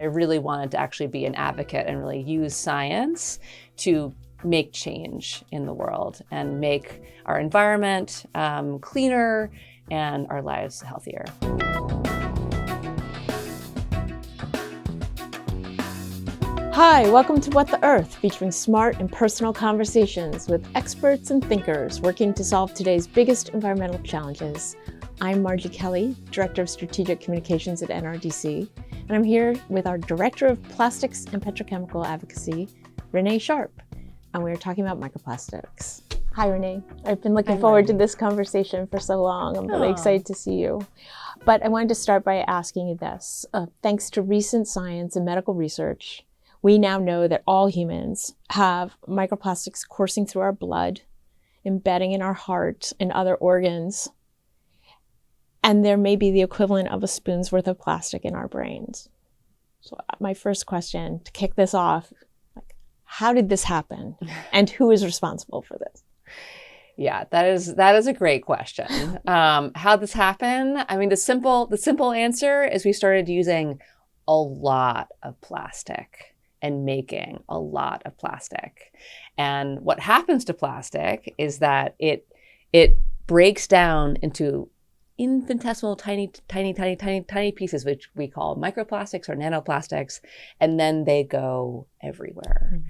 I really wanted to actually be an advocate and really use science to make change in the world and make our environment cleaner and our lives healthier. Hi, welcome to What the Earth, featuring smart and personal conversations with experts and thinkers working to solve today's biggest environmental challenges. I'm Margie Kelly, Director of Strategic Communications at NRDC, and I'm here with our Director of Plastics and Petrochemical Advocacy, Renée Sharp, and we're talking about microplastics. Hi, Renée. I've been looking forward to this conversation for so long. I'm really excited to see you. But I wanted to start by asking you this. Thanks to recent science and medical research, we now know that all humans have microplastics coursing through our blood, embedding in our heart and other organs, and there may be the equivalent of a spoon's worth of plastic in our brains. So my first question to kick this off, how did this happen, and who is responsible for this? Yeah, that is a great question. How'd this happen? I mean, the simple answer is we started using a lot of plastic and making a lot of plastic. And what happens to plastic is that it breaks down into infinitesimal tiny pieces, which we call microplastics or nanoplastics, and then they go everywhere.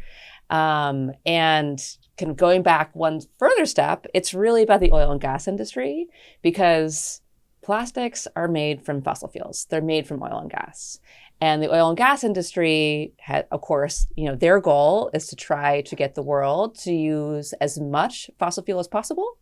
And kind of going back one further step, it's really about the oil and gas industry, because plastics are made from fossil fuels. They're made from oil and gas. And the oil and gas industry had, of course, their goal is to try to get the world to use as much fossil fuel as possible.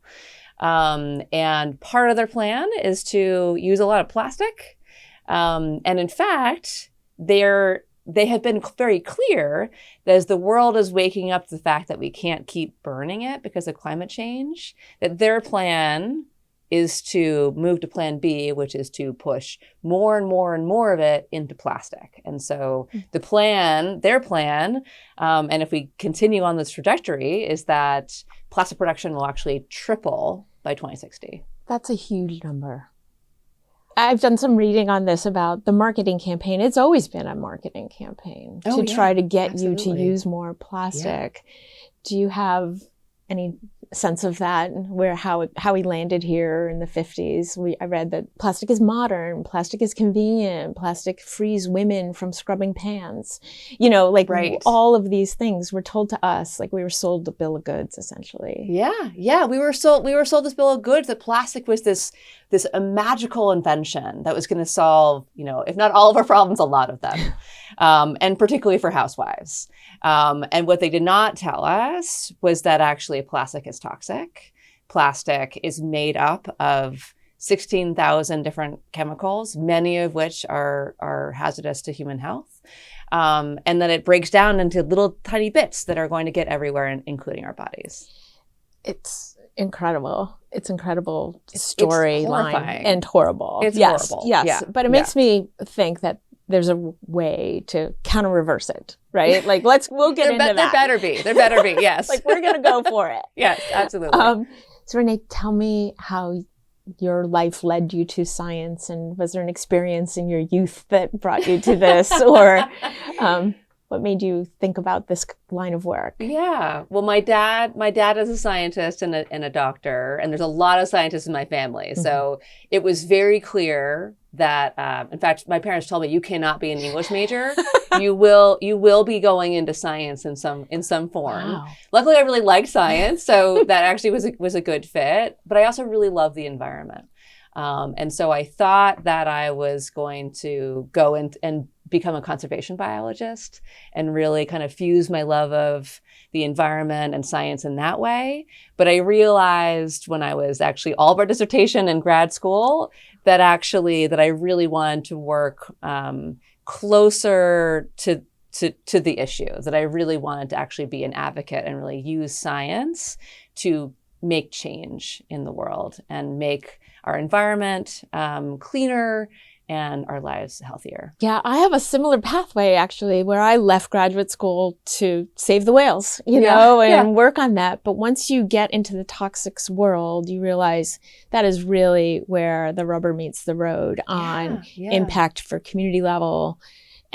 And part of their plan is to use a lot of plastic. And in fact, they have been very clear that as the world is waking up to the fact that we can't keep burning it because of climate change, that their plan is to move to plan B, which is to push more and more and more of it into plastic. And so their plan, and if we continue on this trajectory, is that plastic production will actually triple by 2060. That's a huge number. I've done some reading on this about the marketing campaign. It's always been a marketing campaign to try to get you to use more plastic. Yeah. Do you have any sense of that, how we landed here in the 50s? I read that plastic is modern, plastic is convenient, plastic frees women from scrubbing pans. All of these things were told to us, like we were sold a bill of goods, essentially. Yeah. We were sold this bill of goods that plastic was this magical invention that was going to solve, if not all of our problems, a lot of them, and particularly for housewives. And what they did not tell us was that actually plastic is toxic. Plastic is made up of 16,000 different chemicals, many of which are hazardous to human health. And then it breaks down into little tiny bits that are going to get everywhere, including our bodies. It's incredible. It's incredible storyline and horrible. It's horrible. Yes. Yeah. But it makes me think that there's a way to counter reverse it, right? Like we'll get into that. There better be, yes. We're going to go for it. Yes, absolutely. So Renée, tell me how your life led you to science, and was there an experience in your youth that brought you to this, or what made you think about this line of work? Yeah, well, my dad is a scientist and a doctor, and there's a lot of scientists in my family. Mm-hmm. So it was very clear that, in fact, my parents told me, you cannot be an English major. You will be going into science in some form. Wow. Luckily, I really liked science, so that actually was a good fit. But I also really love the environment. And so I thought that I was going to go and become a conservation biologist and really kind of fuse my love of the environment and science in that way. But I realized when I was actually all of our dissertation in grad school that I really wanted to work closer to the issue, that I really wanted to actually be an advocate and really use science to make change in the world and make our environment cleaner and our lives healthier. Yeah, I have a similar pathway, actually, where I left graduate school to save the whales, and work on that. But once you get into the toxics world, you realize that is really where the rubber meets the road on impact for community level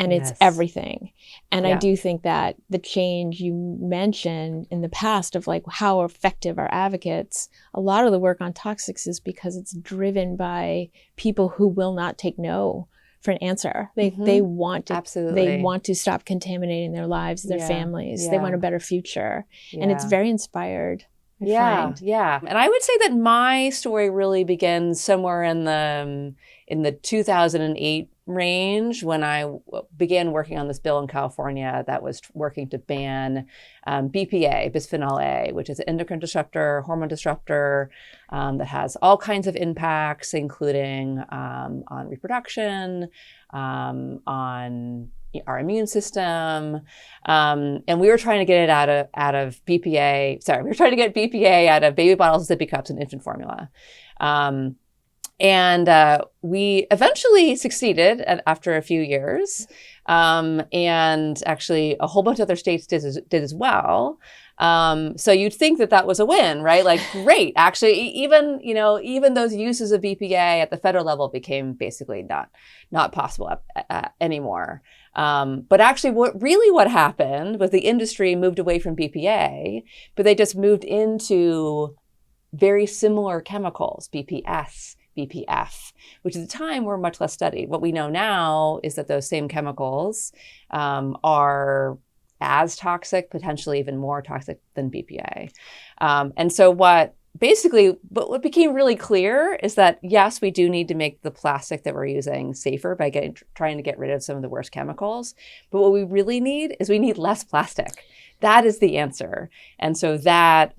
and it's everything. And I do think that the change you mentioned in the past of like how effective are advocates, a lot of the work on toxics is because it's driven by people who will not take no for an answer. They want to, they want to stop contaminating their lives, their families. They want a better future. And it's very inspired. Yeah. And I would say that my story really begins somewhere in the 2008 range when I began working on this bill in California that was working to ban BPA, bisphenol A, which is an endocrine disruptor, hormone disruptor that has all kinds of impacts, including on reproduction, on our immune system. And we were trying to get it out of BPA. Sorry, we were trying to get BPA out of baby bottles, sippy cups, and infant formula. And we eventually succeeded after a few years. And actually a whole bunch of other states did as well. So you'd think that was a win, right? Like, great. Actually, even those uses of BPA at the federal level became basically not possible anymore. But actually what happened was the industry moved away from BPA, but they just moved into very similar chemicals, BPS, BPF, which at the time were much less studied. What we know now is that those same chemicals are as toxic, potentially even more toxic than BPA. And so what became really clear is that, yes, we do need to make the plastic that we're using safer by trying to get rid of some of the worst chemicals. But what we really need is less plastic. That is the answer. And so that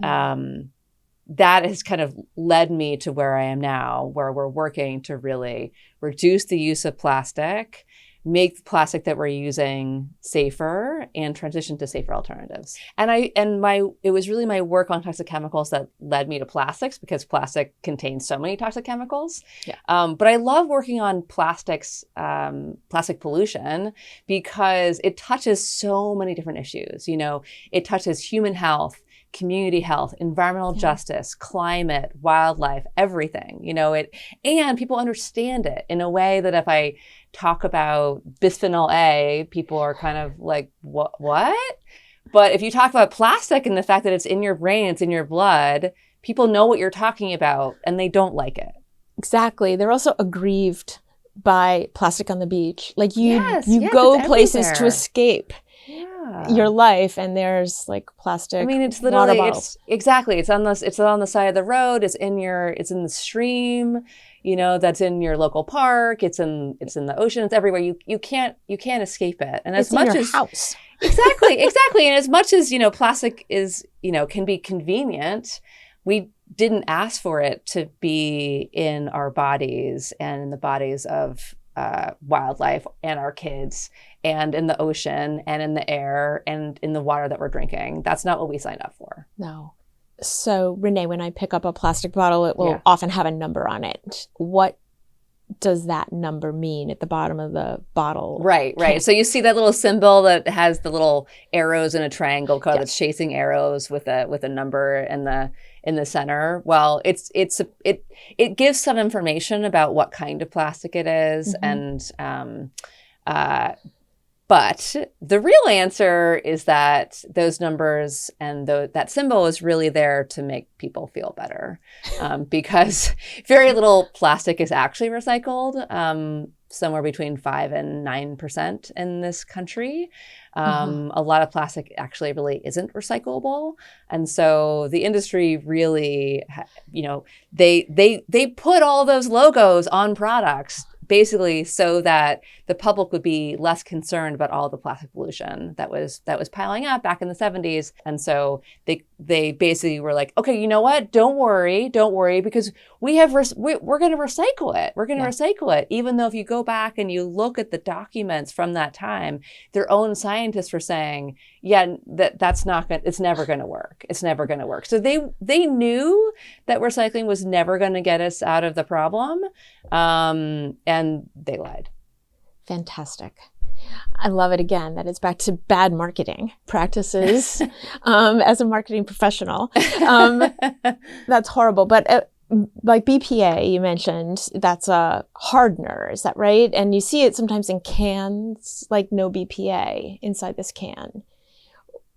has kind of led me to where I am now, where we're working to really reduce the use of plastic, make the plastic that we're using safer, and transition to safer alternatives. And it was really my work on toxic chemicals that led me to plastics, because plastic contains so many toxic chemicals. Yeah. But I love working on plastic pollution because it touches so many different issues. It touches human health, community health, environmental justice, climate, wildlife, everything, and people understand it in a way that if I talk about bisphenol A, people are kind of like, what? But if you talk about plastic and the fact that it's in your brain, it's in your blood, people know what you're talking about and they don't like it. Exactly. They're also aggrieved by plastic on the beach. Like you go places to escape your life, and there's like plastic. I mean, it's literally it's on the side of the road. It's in the stream, that's in your local park. It's in the ocean. It's everywhere. You can't escape it. And it's as much in your as house. Exactly. And as much as plastic is can be convenient, we didn't ask for it to be in our bodies and in the bodies of wildlife and our kids and in the ocean and in the air and in the water that we're drinking. That's not what we signed up for. No. So Renée, when I pick up a plastic bottle, it will often have a number on it. What does that number mean at the bottom of the bottle? Right. So you see that little symbol that has the little arrows in a triangle code that's chasing arrows with a number in the center. Well, it gives some information about what kind of plastic it is, and but the real answer is that those numbers and that symbol is really there to make people feel better, because very little plastic is actually recycled, somewhere between 5 and 9% in this country. A lot of plastic actually really isn't recyclable. And so the industry really, they put all those logos on products basically so that the public would be less concerned about all the plastic pollution that was piling up back in the 70s. And so they basically were like, okay, you know what? Don't worry, because we're going to recycle it. We're going to recycle it. Even though if you go back and you look at the documents from that time, their own scientists were saying, it's never going to work. It's never going to work. So they knew that recycling was never going to get us out of the problem. And they lied. Fantastic. I love it again that it's back to bad marketing practices as a marketing professional. That's horrible. But like BPA, you mentioned, that's a hardener, is that right? And you see it sometimes in cans, like no BPA inside this can.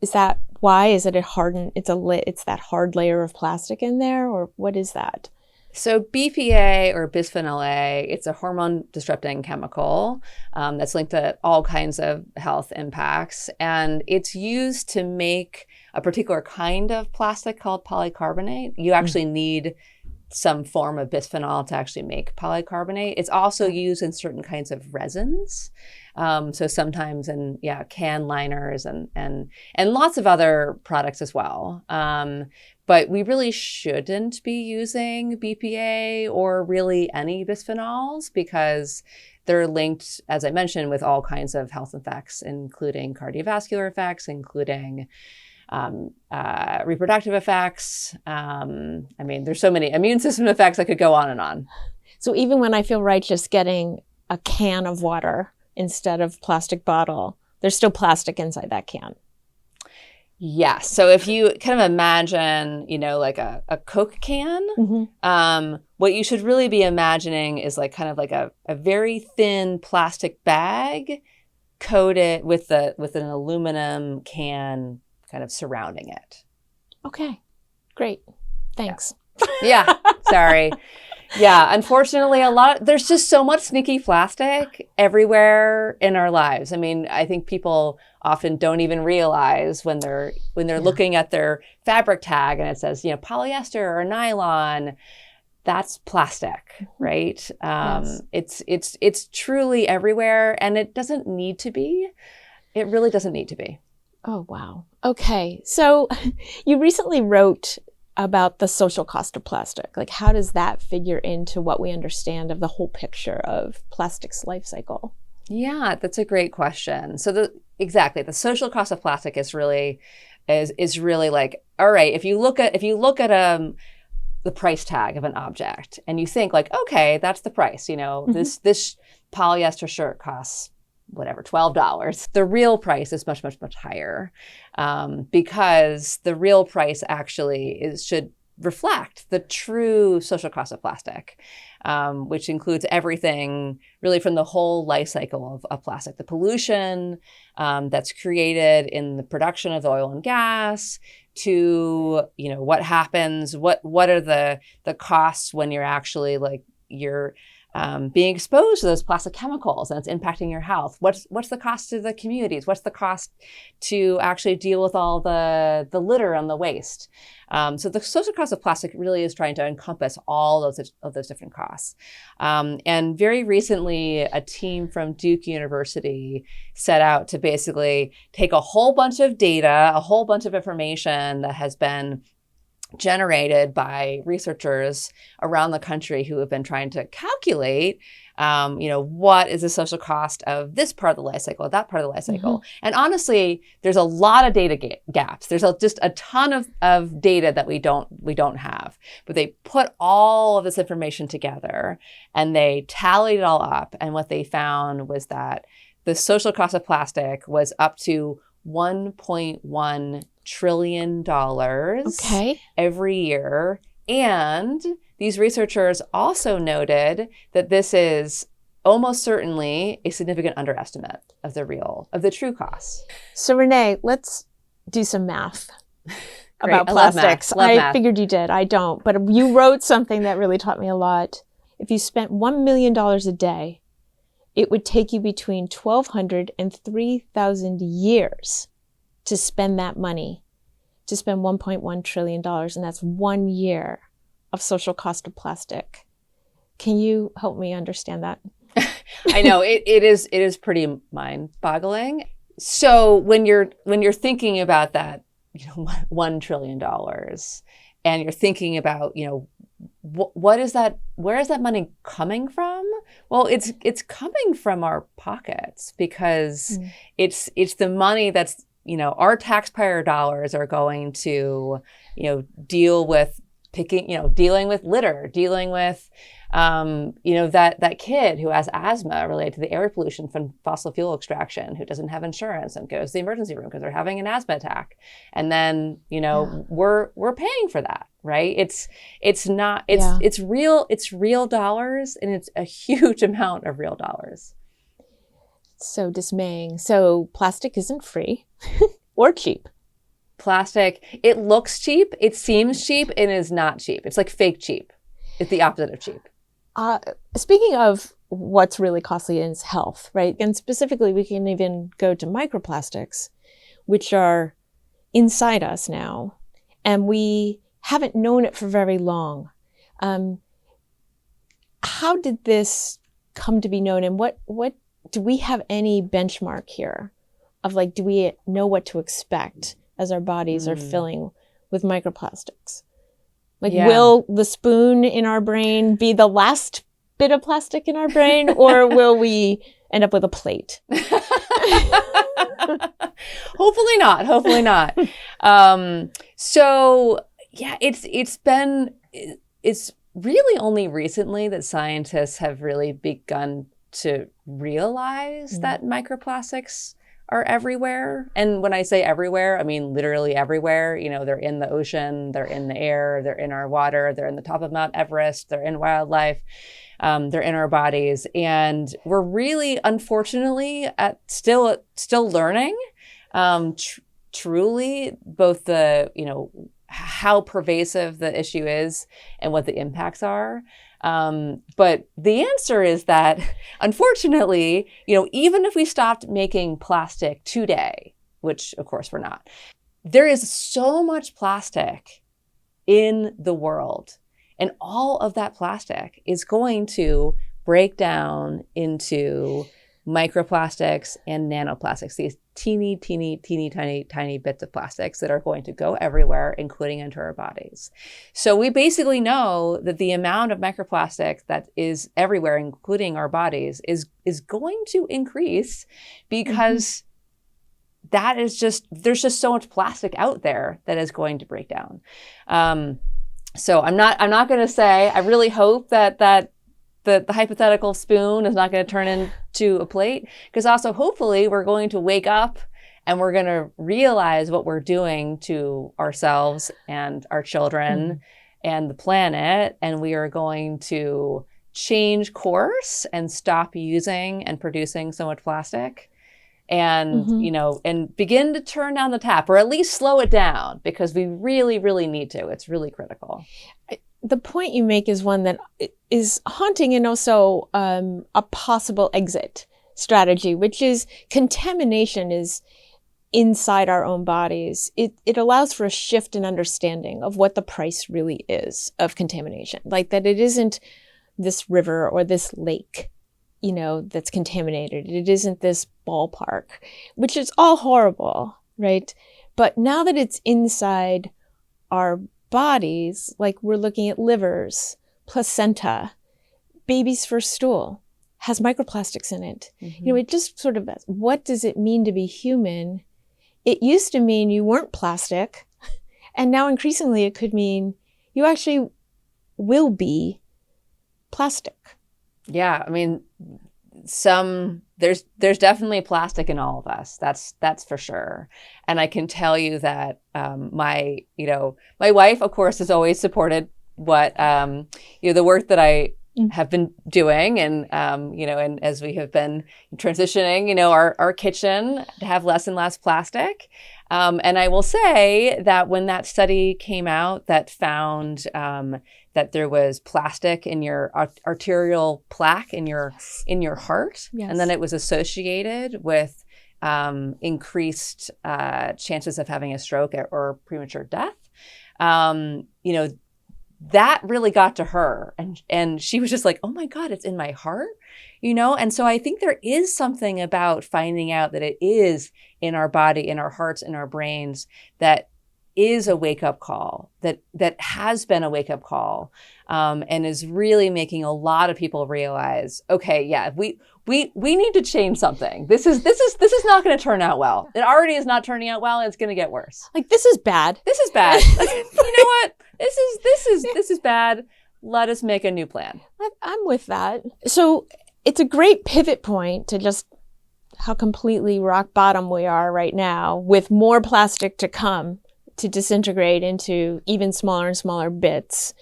Is that why? Is it a hardened, it's that hard layer of plastic in there, or what is that? So BPA, or bisphenol A, it's a hormone disrupting chemical that's linked to all kinds of health impacts. And it's used to make a particular kind of plastic called polycarbonate. You actually need some form of bisphenol to actually make polycarbonate. It's also used in certain kinds of resins. So sometimes in can liners and lots of other products as well. But we really shouldn't be using BPA or really any bisphenols because they're linked, as I mentioned, with all kinds of health effects, including cardiovascular effects, including reproductive effects. There's so many immune system effects that could go on and on. So even when I feel righteous getting a can of water instead of plastic bottle, there's still plastic inside that can. Yes. So if you kind of imagine, like a Coke can, what you should really be imagining is like kind of like a very thin plastic bag coated with an aluminum can kind of surrounding it. Okay, great. Thanks. Yeah. Sorry. Yeah, unfortunately, there's just so much sneaky plastic everywhere in our lives. I mean, I think people often don't even realize when they're looking at their fabric tag and it says, polyester or nylon, that's plastic, right? Yes. It's truly everywhere, and it doesn't need to be. It really doesn't need to be. Oh, wow. Okay. So you recently wrote about the social cost of plastic. Like, how does that figure into what we understand of the whole picture of plastic's life cycle? Yeah, that's a great question. So the social cost of plastic is really like, all right, if you look at the price tag of an object and you think like, okay, that's the price, this polyester shirt costs whatever, $12. The real price is much, much, much higher because the real price actually should reflect the true social cost of plastic, which includes everything really from the whole life cycle of plastic, the pollution that's created in the production of oil and gas, to what happens, what are the costs when you're actually being exposed to those plastic chemicals and it's impacting your health. What's the cost to the communities? What's the cost to actually deal with all the litter and the waste? So the social cost of plastic really is trying to encompass all of those different costs. And very recently, a team from Duke University set out to basically take a whole bunch of data, a whole bunch of information that has been generated by researchers around the country who have been trying to calculate, what is the social cost of this part of the life cycle, that part of the life cycle. And honestly, there's a lot of data gaps. There's just a ton of data that we don't have. But they put all of this information together and they tallied it all up. And what they found was that the social cost of plastic was up to $1.1 trillion every year. And these researchers also noted that this is almost certainly a significant underestimate of the true costs. So Renee, let's do some math about I love plastics. Love I math. figured you did. I don't, but you wrote something that really taught me a lot. If you spent $1 million a day, it would take you between 1,200 and 3,000 years to spend that money, to spend $1.1 trillion. And that's 1 year of social cost of plastic. Can you help me understand that? I know it is pretty mind-boggling. So when you're thinking about that, $1 trillion, and you're thinking about, what is that? Where is that money coming from? Well, it's coming from our pockets because it's the money that's, our taxpayer dollars are going to, deal with dealing with litter, dealing with That kid who has asthma related to the air pollution from fossil fuel extraction, who doesn't have insurance and goes to the emergency room because they're having an asthma attack. And then, we're paying for that, right? It's real dollars, and it's a huge amount of real dollars. So dismaying. So plastic isn't free or cheap. Plastic, it looks cheap, it seems cheap, and is not cheap. It's like fake cheap. It's the opposite of cheap. Speaking of what's really costly is health, right? And specifically, we can even go to microplastics, which are inside us now, and we haven't known it for very long. How did this come to be known, and what do we have any benchmark here of, like, do we know what to expect as our bodies are filling with microplastics? Like, will the spoon in our brain be the last bit of plastic in our brain, or will we end up with a plate? Hopefully not. Hopefully not. It's really only recently that scientists have really begun to realize that microplastics are everywhere. And when I say everywhere, I mean literally everywhere. They're in the ocean, they're in the air, they're in our water, they're in the top of Mount Everest, they're in wildlife, they're in our bodies. And we're really, unfortunately, still learning truly both how pervasive the issue is and what the impacts are. But the answer is that, unfortunately, even if we stopped making plastic today, which of course we're not, there is so much plastic in the world, and all of that plastic is going to break down into microplastics and nanoplastics, these teeny tiny bits of plastics that are going to go everywhere, including into our bodies. So we basically know that the amount of microplastic that is everywhere, including our bodies, is going to increase because there's just so much plastic out there that is going to break down. So I'm not going to say, I really hope that the hypothetical spoon is not going to turn into a plate, because also hopefully we're going to wake up and we're going to realize what we're doing to ourselves and our children and the planet, and we are going to change course and stop using and producing so much plastic, and and begin to turn down the tap, or at least slow it down, because we really, really need to. It's really critical. The point you make is one that is haunting, and also a possible exit strategy, which is contamination is inside our own bodies. It allows for a shift in understanding of what the price really is of contamination. Like, that it isn't this river or this lake, that's contaminated. It isn't this ballpark, which is all horrible, right? But now that it's inside our bodies, like we're looking at livers, placenta, baby's first stool has microplastics in it. It just sort of, what does it mean to be human? It used to mean you weren't plastic, and now increasingly it could mean you actually will be plastic. Yeah, I mean, there's definitely plastic in all of us. That's for sure. And I can tell you that my wife, of course, has always supported what the work that I have been doing, and and as we have been transitioning, our kitchen to have less and less plastic. And I will say that when that study came out that found that there was plastic in your arterial plaque in your heart, and then it was associated with increased chances of having a stroke or premature death. That really got to her, and she was just like, oh my God, it's in my heart, And so I think there is something about finding out that it is in our body, in our hearts, in our brains, that is a wake-up call, that has been a wake-up call, and is really making a lot of people realize, okay, yeah, we need to change something. This is not going to turn out well. It already is not turning out well, and it's going to get worse. Like, this is bad. This is bad. Like, you know what? This is bad. let us make a new plan. I'm with that. So it's a great pivot point to just how completely rock bottom we are right now, with more plastic to come to disintegrate into even smaller and smaller bits.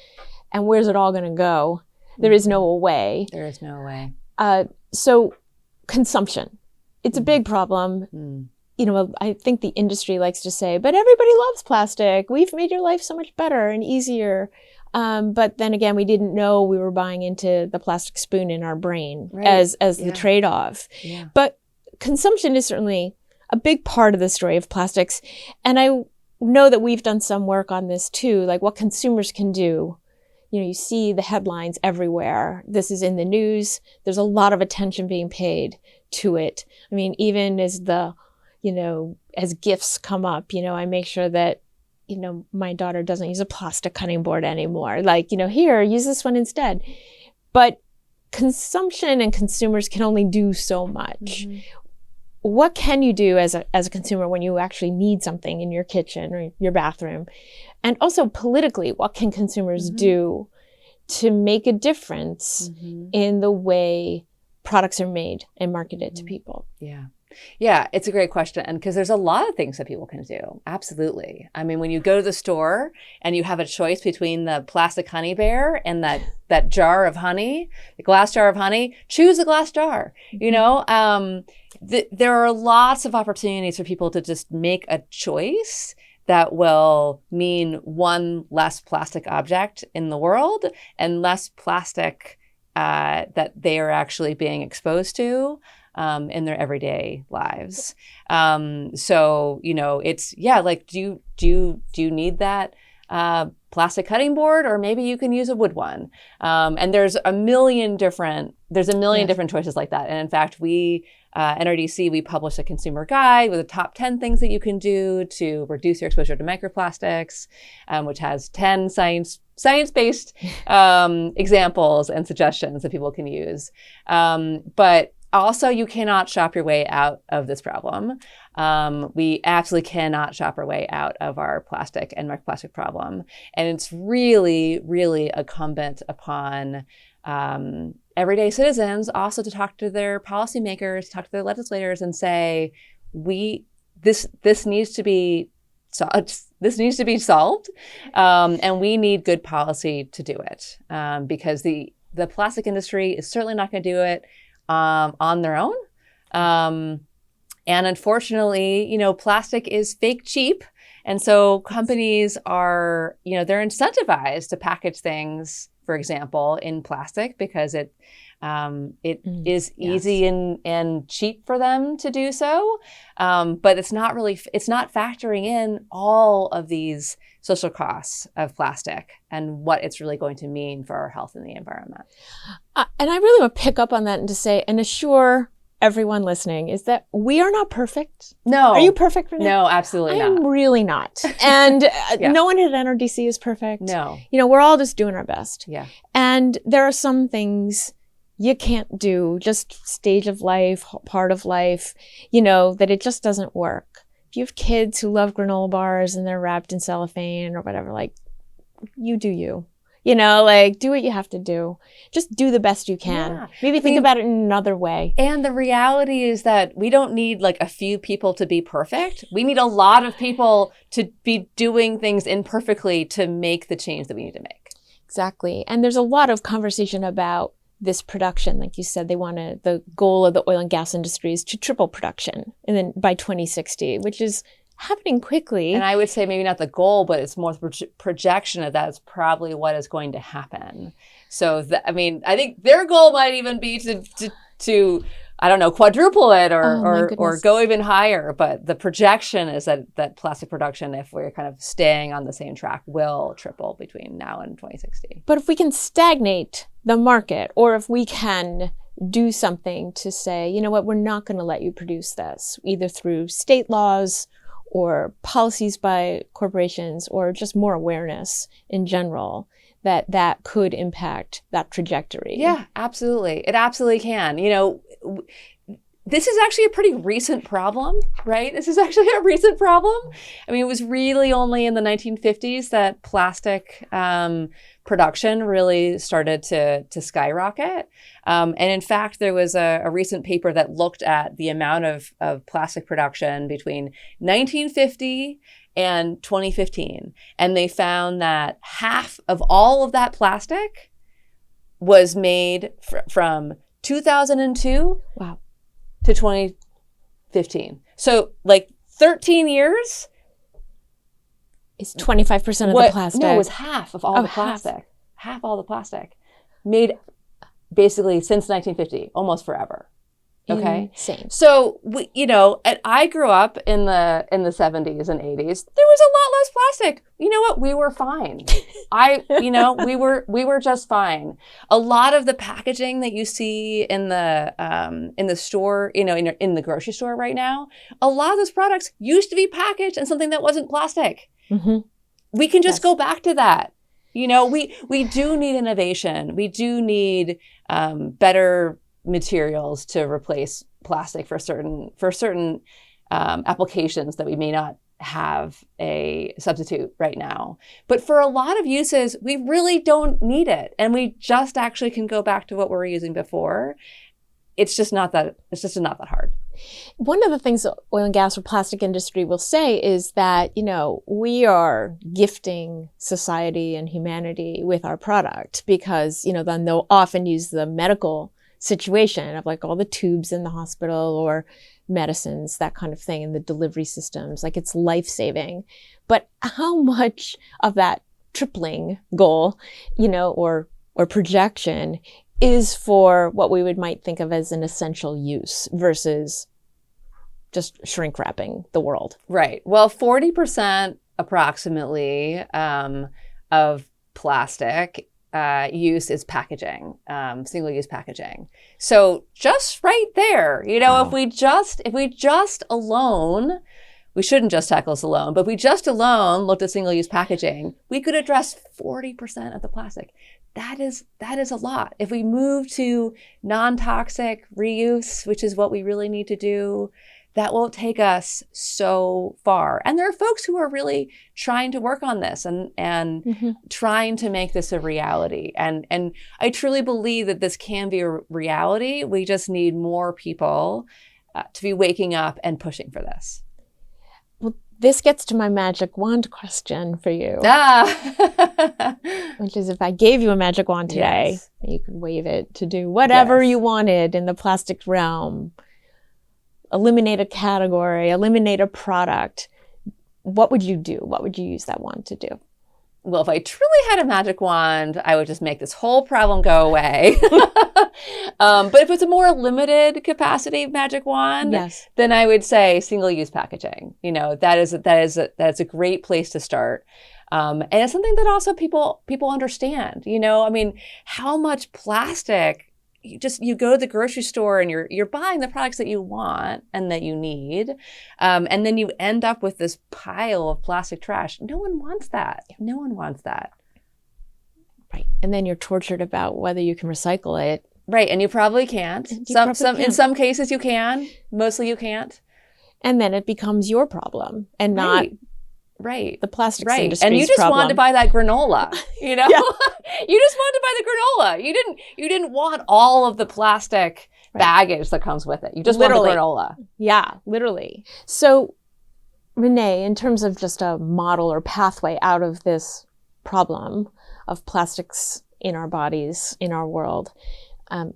And where's it all going to go? There is no way. There is no way. So consumption, it's a big problem. You know, I think the industry likes to say, but everybody loves plastic. We've made your life so much better and easier. But then again, we didn't know we were buying into the plastic spoon in our brain as the trade-off. Yeah. But consumption is certainly a big part of the story of plastics. And I know that we've done some work on this too, like what consumers can do. You know, you see the headlines everywhere. This is in the news. There's a lot of attention being paid to it. I mean, even as as gifts come up, I make sure that, my daughter doesn't use a plastic cutting board anymore. Like, here, use this one instead. But consumption and consumers can only do so much. What can you do as a consumer when you actually need something in your kitchen or your bathroom? And also politically, what can consumers do to make a difference in the way products are made and marketed to people? Yeah, it's a great question. And because there's a lot of things that people can do. Absolutely. I mean, when you go to the store and you have a choice between the plastic honey bear and that jar of honey, the glass jar of honey, choose a glass jar. There are lots of opportunities for people to just make a choice that will mean one less plastic object in the world and less plastic that they are actually being exposed to in their everyday lives. So, it's, like, do you need that plastic cutting board, or maybe you can use a wood one? And there's a million different choices like that. And in fact, we, NRDC, we published a consumer guide with the top 10 things that you can do to reduce your exposure to microplastics, which has 10 science-based examples and suggestions that people can use. But also, you cannot shop your way out of this problem. We absolutely cannot shop our way out of our plastic and microplastic problem. And it's really, really incumbent upon everyday citizens also to talk to their policymakers, talk to their legislators, and say, this needs to be solved, and we need good policy to do it, because the plastic industry is certainly not going to do it on their own. And unfortunately, plastic is fake cheap. And so companies are, they're incentivized to package things, for example, in plastic because it is easy and cheap for them to do so. But it's not factoring in all of these social costs of plastic and what it's really going to mean for our health and the environment. And I really want to pick up on that and to say and assure everyone listening is that we are not perfect. No. Are you perfect, Renée? No, absolutely not. I am really not. And no one at NRDC is perfect. No. We're all just doing our best. Yeah. And there are some things you can't do, just stage of life, part of life, that it just doesn't work. If you have kids who love granola bars and they're wrapped in cellophane or whatever, like, you do you. Do what you have to do. Just do the best you can. Yeah. Maybe think about it in another way. And the reality is that we don't need like a few people to be perfect. We need a lot of people to be doing things imperfectly to make the change that we need to make. Exactly. And there's a lot of conversation about this production. Like you said, the goal of the oil and gas industry is to triple production and then by 2060, which is happening quickly. And I would say maybe not the goal, but it's more the projection of that is probably what is going to happen. So, I think their goal might even be to I don't know, quadruple it or go even higher. But the projection is that plastic production, if we're kind of staying on the same track, will triple between now and 2060. But if we can stagnate the market, or if we can do something to say, you know what, we're not going to let you produce this, either through state laws or policies by corporations, or just more awareness in general, that could impact that trajectory. Yeah, absolutely. It absolutely can. This is actually a pretty recent problem, right? This is actually a recent problem. It was really only in the 1950s that plastic production really started to skyrocket. And in fact, there was a recent paper that looked at the amount of plastic production between 1950 and 2015. And they found that half of all of that plastic was made from 2002 Wow. to 2015. So like 13 years. It's 25% of the plastic. No, it was half of all the plastic. Half all the plastic made basically since 1950, almost forever. Okay. Insane. So I grew up in the 70s and 80s. There was a lot less plastic. You know what? We were fine. We were just fine. A lot of the packaging that you see in the store, in the grocery store right now, a lot of those products used to be packaged in something that wasn't plastic. Mm-hmm. We can just go back to that. We do need innovation. We do need better materials to replace plastic for certain applications that we may not have a substitute right now. But for a lot of uses, we really don't need it. And we just actually can go back to what we were using before. It's just not that hard. One of the things the oil and gas or plastic industry will say is that, we are gifting society and humanity with our product because, then they'll often use the medical situation of like all the tubes in the hospital or medicines, that kind of thing, and the delivery systems, like it's life-saving. But how much of that tripling goal, or projection is for what we might think of as an essential use versus just shrink wrapping the world? Right. Well, 40% approximately of plastic use is packaging, single-use packaging. So just right there, Wow. if we just alone, we shouldn't just tackle this alone, but if we just alone looked at single-use packaging, we could address 40% of the plastic. That is a lot. If we move to non-toxic reuse, which is what we really need to do, that will take us so far. And there are folks who are really trying to work on this and Mm-hmm. trying to make this a reality. And I truly believe that this can be a reality. We just need more people to be waking up and pushing for this. Well, this gets to my magic wand question for you, which is if I gave you a magic wand today, Yes. you could wave it to do whatever Yes. you wanted in the plastic realm. Eliminate a category, eliminate a product. What would you do? What would you use that wand to do? Well, if I truly had a magic wand, I would just make this whole problem go away. But if it's a more limited capacity magic wand, Yes. then I would say single-use packaging. That is a great place to start. And it's something that also people understand. How much plastic. You go to the grocery store and you're buying the products that you want and that you need, and then you end up with this pile of plastic trash. No one wants that. No one wants that. Right. And then you're tortured about whether you can recycle it. Right, and you probably can't. In some cases you can. Mostly you can't. And then it becomes your problem and not Right. the plastics Right. industry's And you just problem. wanted to buy that granola, Yeah. You just wanted to buy the granola. You didn't want all of the plastic baggage that comes with it. You just want the granola. Yeah, literally. So, Renée, in terms of just a model or pathway out of this problem of plastics in our bodies, in our world,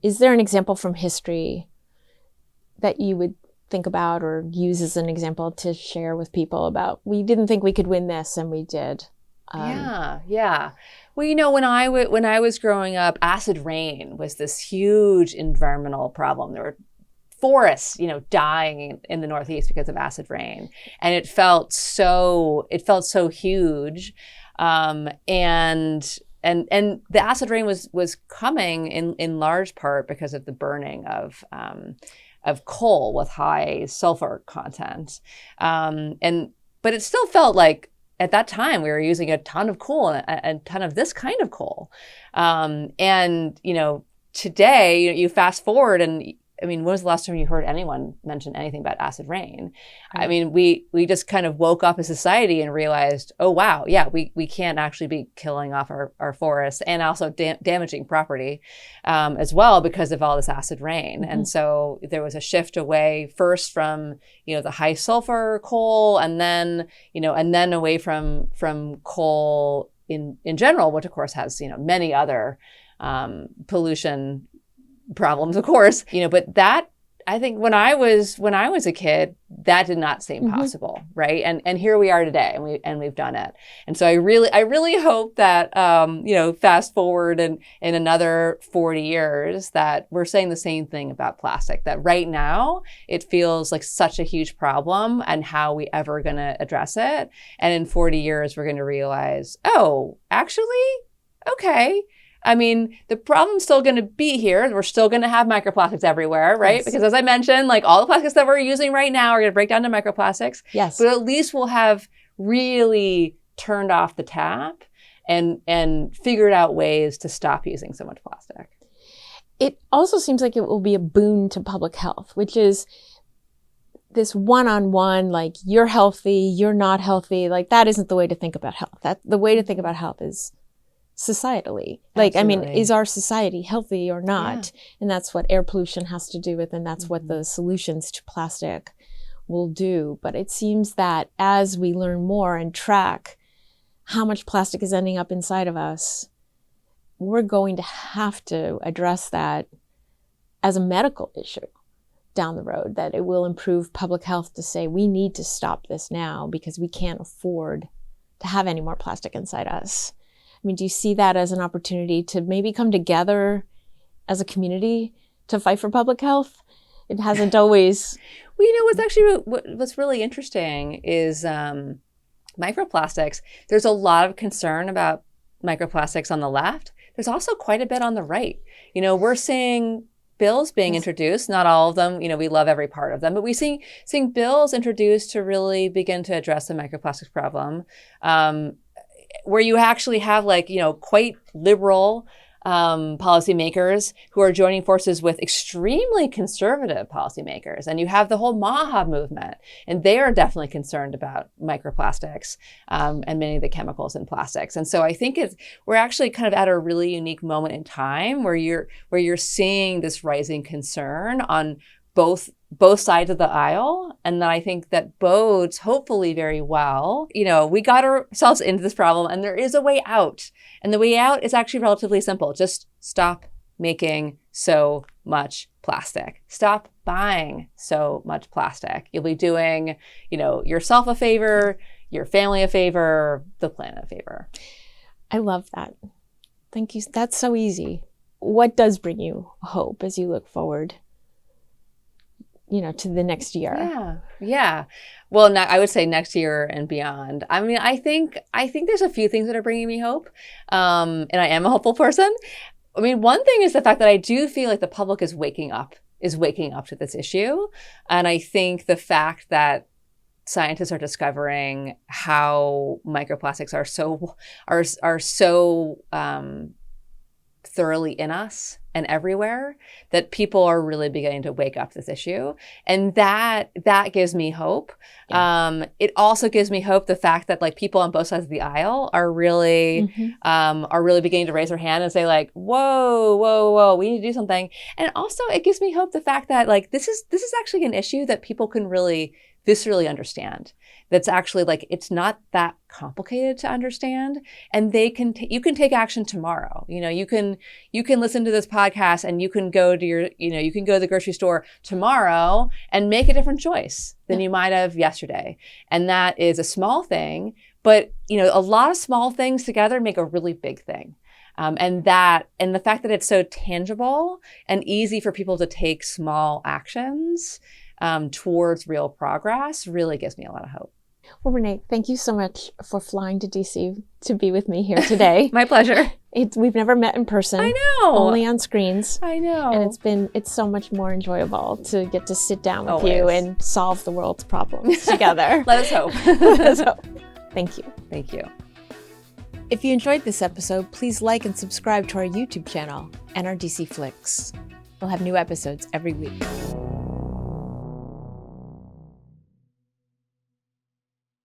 is there an example from history that you would think about or use as an example to share with people about, we didn't think we could win this and we did? Yeah. Well, when I was growing up, acid rain was this huge environmental problem. There were forests, dying in the Northeast because of acid rain, and it felt so huge. And the acid rain was coming in large part because of the burning of coal with high sulfur content. But it still felt like at that time we were using a ton of coal and a ton of this kind of coal. Today you fast forward and when was the last time you heard anyone mention anything about acid rain? Right. I mean, we just kind of woke up as a society and realized, oh, wow, yeah, we can't actually be killing off our forests and also damaging property as well because of all this acid rain. Mm-hmm. And so there was a shift away first from, the high sulfur coal and then away from coal in general, which of course has, many other pollution problems, of course, but that, I think when I was a kid, that did not seem possible, right? And here we are today, and we've done it. And so I really hope that fast forward in another 40 years that we're saying the same thing about plastic. That right now it feels like such a huge problem, and how we ever going to address it. And in 40 years we're going to realize, oh, actually, okay. I mean, the problem's still going to be here. We're still going to have microplastics everywhere, right? Yes. Because as I mentioned, like all the plastics that we're using right now are going to break down to microplastics. Yes. But at least we'll have really turned off the tap and figured out ways to stop using so much plastic. It also seems like it will be a boon to public health, which is this one-on-one, like you're healthy, you're not healthy. Like that isn't the way to think about health. The way to think about health is societally. Like, Absolutely. is our society healthy or not? Yeah. And that's what air pollution has to do with, and that's what the solutions to plastic will do. But it seems that as we learn more and track how much plastic is ending up inside of us, we're going to have to address that as a medical issue down the road, that it will improve public health to say we need to stop this now because we can't afford to have any more plastic inside us. I mean, do you see that as an opportunity to maybe come together as a community to fight for public health? It hasn't always. Well, what's really interesting is microplastics. There's a lot of concern about microplastics on the left. There's also quite a bit on the right. We're seeing bills being introduced, not all of them, we love every part of them, but we seeing bills introduced to really begin to address the microplastics problem. Where you actually have quite liberal policymakers who are joining forces with extremely conservative policymakers. And you have the whole MAHA movement, and they are definitely concerned about microplastics and many of the chemicals in plastics. And so I think we're actually kind of at a really unique moment in time where you're seeing this rising concern on both sides of the aisle. And then I think that bodes hopefully very well. We got ourselves into this problem, and there is a way out. And the way out is actually relatively simple. Just stop making so much plastic. Stop buying so much plastic. You'll be doing, yourself a favor, your family a favor, the planet a favor. I love that. Thank you. That's so easy. What does bring you hope as you look forward to the next year? Yeah. Well, I would say next year and beyond. I mean, I think there's a few things that are bringing me hope. And I am a hopeful person. I mean, one thing is the fact that I do feel like the public is waking up to this issue. And I think the fact that scientists are discovering how microplastics are so thoroughly in us and everywhere, that people are really beginning to wake up to this issue. And that gives me hope. Yeah. It also gives me hope, the fact that people on both sides of the aisle are really beginning to raise their hand and say whoa, we need to do something. And also it gives me hope, the fact that this is actually an issue that people can really viscerally understand. That's actually it's not that complicated to understand, and you can take action tomorrow. You can listen to this podcast, and you can go to you can go to the grocery store tomorrow and make a different choice than you might have yesterday. And that is a small thing, but a lot of small things together make a really big thing. And the fact that it's so tangible and easy for people to take small actions towards real progress really gives me a lot of hope. Well, Renée, thank you so much for flying to DC to be with me here today. My pleasure. We've never met in person. I know. Only on screens. I know. And it's so much more enjoyable to get to sit down with Always. You and solve the world's problems together. Let us hope. Let us hope. Thank you. Thank you. If you enjoyed this episode, please like and subscribe to our YouTube channel, NRDC Flicks. We'll have new episodes every week.